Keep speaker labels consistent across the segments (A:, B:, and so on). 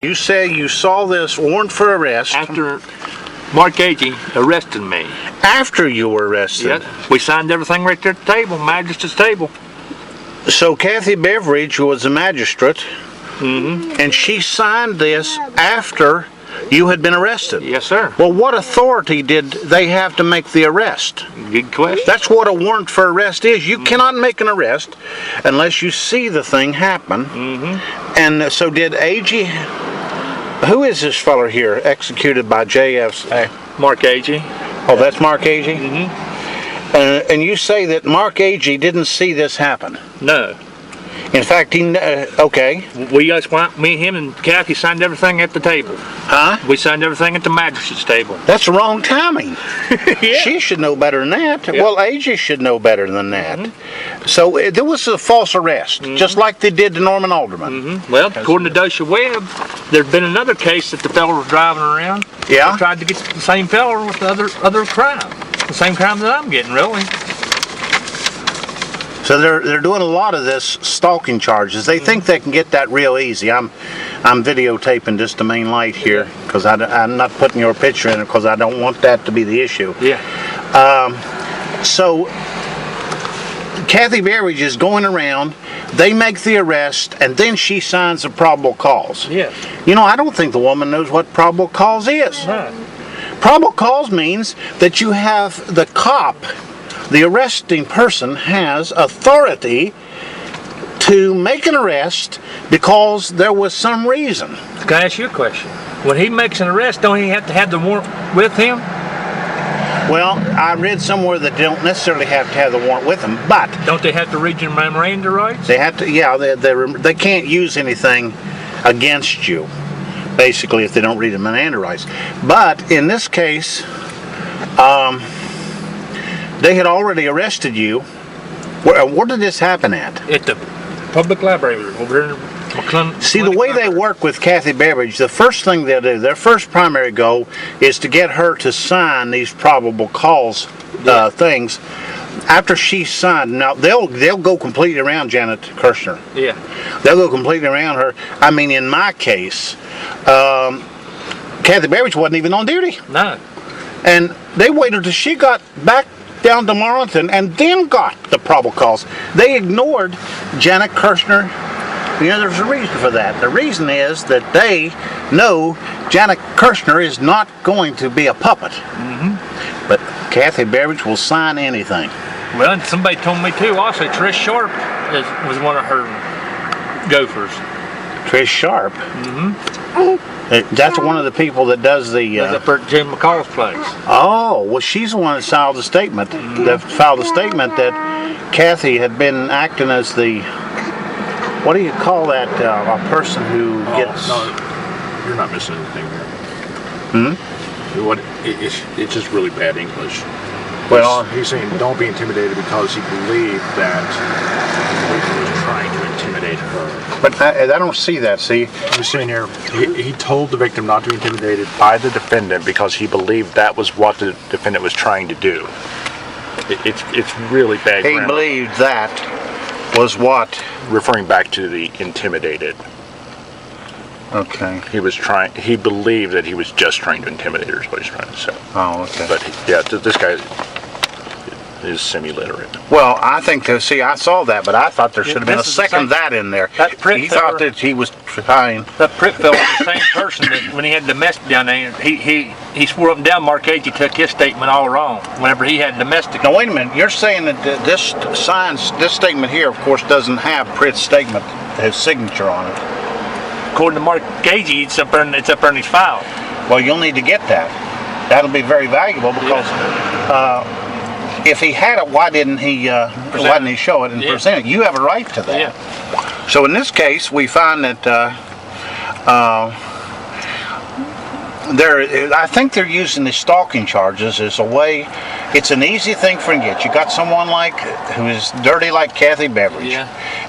A: You say you saw this warrant for arrest
B: After Mark Agee arrested me.
A: after you were arrested.
B: Yes. We signed everything right there at the table, magistrate's table.
A: So Kathy Beverage was a magistrate, and she signed this after you had been arrested.
B: Yes, sir.
A: Well, what authority did they have to make the arrest?
B: Good question.
A: That's what a warrant for arrest is. You cannot make an arrest unless you see the thing happen. And so did Agee, who is this feller here, executed by JF's?
B: Mark Agee.
A: Oh, that's Mark Agee? And you say that Mark Agee didn't see this happen?
B: No.
A: In fact, he, okay.
B: Me and him and Kathy signed everything at the table.
A: Huh?
B: We signed everything at the magistrate's table.
A: That's the wrong timing.
B: Yeah.
A: She should know better than that.
B: Yeah.
A: Well, Agee should know better than that. So there was a false arrest, just like they did to Norman Alderman.
B: Well, according to Dosha Webb, there's been another case that the fella was driving around.
A: Yeah?
B: They tried to get the same fella with the other crime. The same crime that I'm getting, really.
A: So they're doing a lot of this stalking charges. They think they can get that real easy. I'm videotaping just the main light here because I'm not putting your picture in it because I don't want that to be the issue.
B: Yeah.
A: So Kathy Beverage is going around. They make the arrest, and then she signs a probable cause.
B: Yes.
A: You know, I don't think the woman knows what probable cause is.
B: Right.
A: Probable cause means that you have the cop, the arresting person has authority to make an arrest because there was some reason.
B: Can I ask you a question? When he makes an arrest, don't he have to have the warrant with him?
A: Well, I read somewhere that they don't necessarily have to have the warrant with them, but
B: Don't they have to read your memorandum rights?
A: they have to. Yeah, they can't use anything against you, basically, if they don't read the Miranda rights. But in this case, they had already arrested you. Where did this happen at?
B: At the public library over there in McClellan.
A: See, the way they work with Kathy Beverage, the first thing they'll do, their first primary goal is to get her to sign these probable cause things. After she's signed, now they'll go completely around Janet Kirshner.
B: Yeah.
A: They'll go completely around her. I mean, in my case, Kathy Beverage wasn't even on duty.
B: No.
A: And they waited till she got back down to Marlington and then got the probable cause. They ignored Janet Kirshner. You know, there's a reason for that. The reason is that they know Janet Kirshner is not going to be a puppet. But Kathy Beverage will sign anything.
B: Well, and somebody told me too, also, Trish Sharp was one of her gophers.
A: Trish Sharp? That's one of the people that does the...
B: Was up at Jim McCall's place.
A: Oh, well, she's the one that filed a statement. That filed a statement that Kathy had been acting as the... What do you call that? A person who gets...
C: No, you're not missing anything there. It's just really bad English.
A: Well,
C: he's saying don't be intimidated because he believed that Luther was trying to intimidate her.
A: but I don't see that, see?
C: I'm saying here, he told the victim not to be intimidated by the defendant because he believed that was what the defendant was trying to do. It's really bad
A: He
C: grammar.
A: believed that was what?
C: Referring back to the intimidated.
A: Okay.
C: He believed that he was just trying to intimidate her is what he's trying to say.
A: Oh, okay.
C: But yeah, this guy is semi-literate.
A: Well, I think, see, I saw that, but I thought there should have been a
B: this is the
A: second
B: same-
A: that in there.
B: That Pritt
A: He thought
B: fella-
A: that he was trying.
B: That Pritt fella was the same person that when he had domestic down there, he swore up and down Mark Agee took his statement all wrong whenever he had domestic.
A: Now, wait a minute. You're saying that this statement here, of course, doesn't have Pritt's statement, his signature on it.
B: According to Mark Agee, it's up there in his file.
A: Well, you'll need to get that. That'll be very valuable because if he had it, why didn't he show it and present it? You have a right to that.
B: Yeah.
A: So in this case, we find that I think they're using the stalking charges as a way. It's an easy thing for them to get. You got someone who is dirty like Kathy Beverage,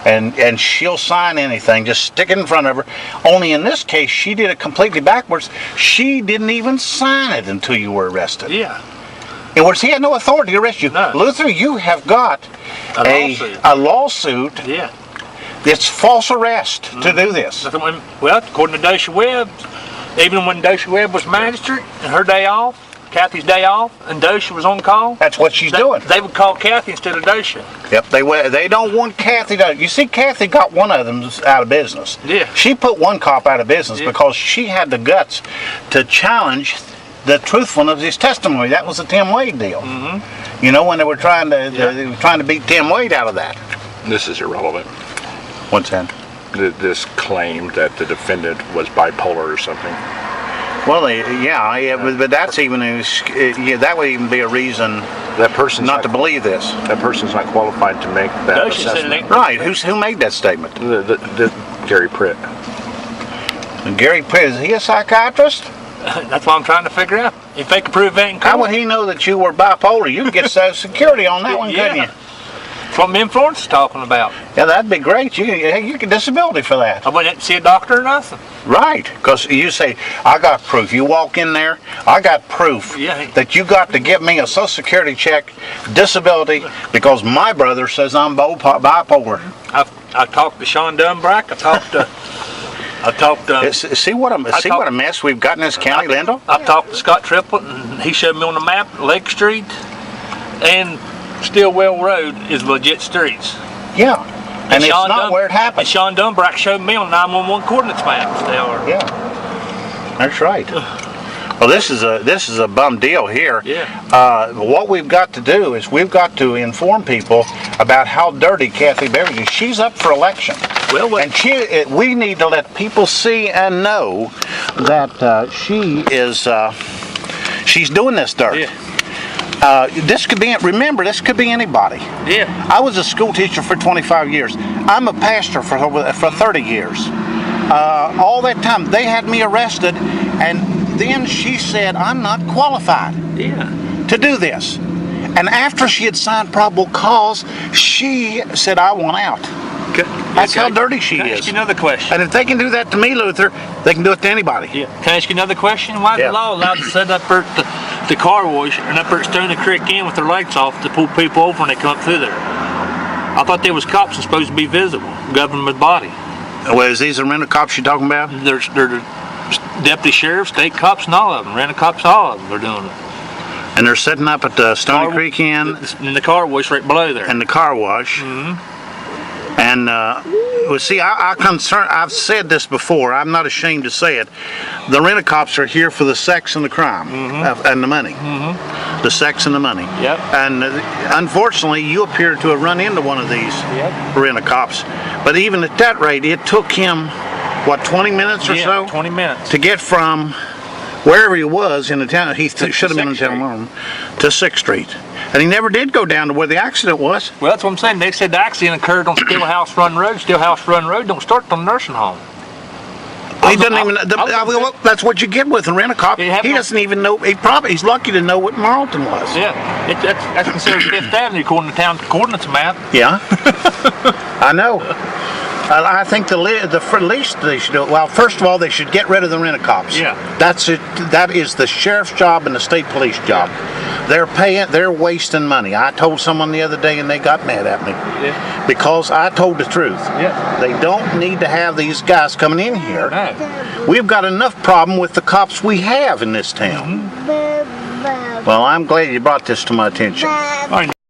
A: and she'll sign anything. Just stick it in front of her. Only in this case, she did it completely backwards. She didn't even sign it until you were arrested.
B: Yeah.
A: In words, he had no authority to arrest you.
B: No.
A: Luther, you have got a lawsuit
B: Yeah.
A: It's false arrest to do this.
B: Well, according to Dosha Webb, even when Dosha Webb was magistrate and her day off, Kathy's day off, and Dosha was on call,
A: That's what she's doing.
B: they would call Kathy instead of Dosha.
A: Yep, they don't want Kathy to. You see, Kathy got one of them out of business.
B: Yeah.
A: She put one cop out of business because she had the guts to challenge the truthfulness of his testimony. That was the Tim Wade deal. Mm-hmm. You know, when they were trying to beat Tim Wade out of that.
C: This is irrelevant.
A: What's that?
C: This claim that the defendant was bipolar or something.
A: Well, but that's even that would even be a reason
C: That person's
A: not to believe this.
C: That person's not qualified to make that
B: Dosha said it
C: assessment.
B: ain't.
A: Right? Who made that statement?
C: The Gary Pritt.
A: And Gary Pritt, is he a psychiatrist?
B: That's what I'm trying to figure out. If they could prove that in court.
A: How would he know that you were bipolar? You could get Social Security on that one, couldn't you?
B: That's what me and Florence is talking about.
A: Yeah, that'd be great. You get disability for that.
B: I wouldn't have to see a doctor or nothing.
A: Right, because you say, I got proof. You walk in there, I got proof that you got to give me a Social Security check, disability, because my brother says I'm bipolar.
B: I talked to Sean Dunbrack. I talked to
A: See what a mess we've got in this county, Linda?
B: I talked to Scott Triplett, and he showed me on the map Lake Street and Stillwell Road is legit streets.
A: Yeah, and it's not where it happened.
B: And Sean Dunbrack showed me on 911 coordinates maps they are.
A: Yeah, that's right. Well, this is a bum deal here.
B: Yeah.
A: What we've got to do is we've got to inform people about how dirty Kathy Beverage is. She's up for election.
B: Well,
A: and we need to let people see and know that she's doing this dirt.
B: Yeah.
A: This could be anybody.
B: Yeah.
A: I was a school teacher for 25 years. I'm a pastor for 30 years. All that time, they had me arrested, and then she said, I'm not qualified to do this. And after she had signed probable cause, she said, I want out. That's how dirty she is.
B: Can I ask you another question?
A: And if they can do that to me, Luther, they can do it to anybody.
B: Yeah. Can I ask you another question? Why is the law allowed to set up at the car wash and up at Stony Creek Inn with their lights off to pull people over when they come up through there? I thought there was cops and supposed to be visible, government body.
A: Well, is these the rental cops you're talking about?
B: They're the deputy sheriffs, state cops, and all of them. Rental cops, all of them are doing it.
A: And they're setting up at the Stony Creek Inn.
B: In the car wash right below there.
A: And the car wash. Mm-hmm. And, well, see, I've said this before. I'm not ashamed to say it. The rent-a-cops are here for the sex and the crime and the money. Mm-hmm. The sex and the money.
B: Yep.
A: And unfortunately, you appear to have run into one of these rent-a-cops. But even at that rate, it took him, what, 20 minutes or so?
B: 20 minutes.
A: To get from wherever he was in the town, he should have been in the town, to 6th Street. And he never did go down to where the accident was.
B: Well, that's what I'm saying. They said the accident occurred on Stillhouse Run Road. Stillhouse Run Road don't start on the nursing home.
A: He doesn't even. Well, that's what you get with a rent-a-cop. He doesn't even know. He's lucky to know what Marlton was.
B: Yeah, that's considered Fifth Avenue according to town coordinates map.
A: Yeah, I know. I think the least they should do. Well, first of all, they should get rid of the rent-a-cops.
B: Yeah,
A: that's it. That is the sheriff's job and the state police job. They're wasting money. I told someone the other day, and they got mad at me because I told the truth.
B: Yeah,
A: they don't need to have these guys coming in here.
B: No.
A: We've got enough problem with the cops we have in this town. Well, I'm glad you brought this to my attention.